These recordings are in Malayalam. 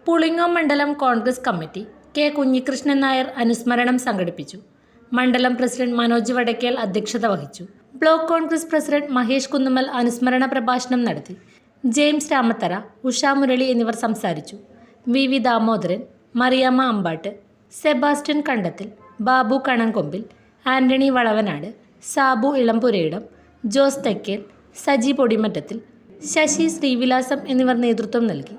പുളിങ്ങോം മണ്ഡലം കോൺഗ്രസ് കമ്മിറ്റി കെ കുഞ്ഞികൃഷ്ണൻ നായർ അനുസ്മരണം സംഘടിപ്പിച്ചു. മണ്ഡലം പ്രസിഡന്റ് മനോജ് വടക്കേൽ അധ്യക്ഷത വഹിച്ചു. ബ്ലോക്ക് കോൺഗ്രസ് പ്രസിഡന്റ് മഹേഷ് കുന്നുമ്മൽ അനുസ്മരണ പ്രഭാഷണം നടത്തി. ജെയിംസ് രാമത്തറ, ഉഷ മുരളി എന്നിവർ സംസാരിച്ചു. V V Damodaran, Mariyamma Ambatt, Sebastian Kandathil, Babu Kanankombil, Antony Valavanad, Sabu Ilampurayidam, Jose Thekkel, Saji Podimattathil, Sasi Srivilasam എന്നിവർ നേതൃത്വം നൽകി.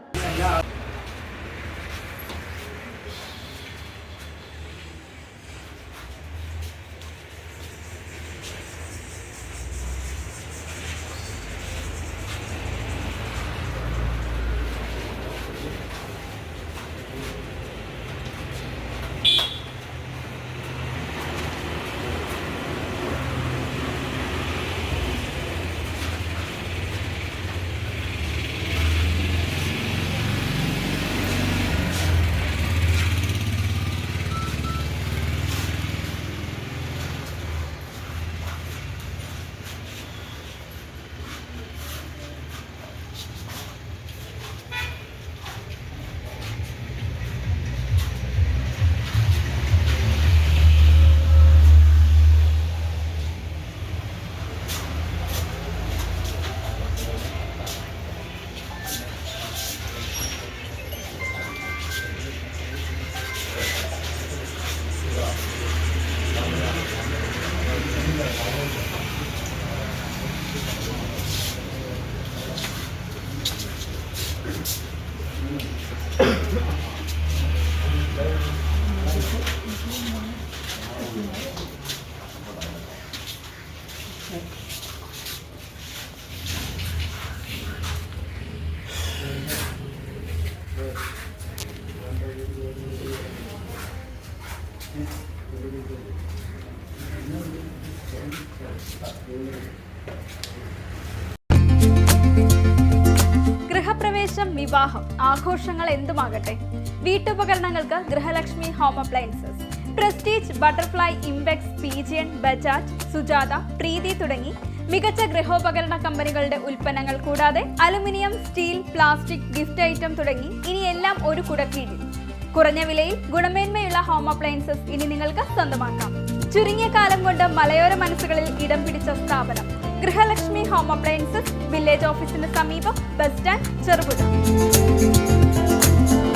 ഗൃഹപ്രവേശം, വിവാഹം, ആഘോഷങ്ങൾ എന്തുമാകട്ടെ, വീട്ടുപകരണങ്ങൾക്ക് Grihalakshmi home appliances. Prestige, Butterfly, Impex, Pigeon, Bajaj, Sujata, Preethi തുടങ്ങി മികച്ച ഗൃഹോപകരണ കമ്പനികളുടെ ഉൽപ്പന്നങ്ങൾ കൂടാതെ aluminium, steel, plastic, gift item തുടങ്ങി ഇനി എല്ലാം ഒരു കുടക്കീഴിൽ. കുറഞ്ഞ വിലയിൽ ഗുണമേന്മയുള്ള ഹോം അപ്ലയൻസസ് ഇനി നിങ്ങൾക്ക് സ്വന്തമാക്കാം. ചുരുങ്ങിയ കാലം കൊണ്ട് മലയോര മനസ്സുകളിൽ ഇടം പിടിച്ച സ്ഥാപനം ഗൃഹലക്ഷ്മി ഹോം അപ്ലയൻസസ്, വില്ലേജ് ഓഫീസിന് സമീപം, ബസ് സ്റ്റാൻഡ്, ചെറുപുഴ.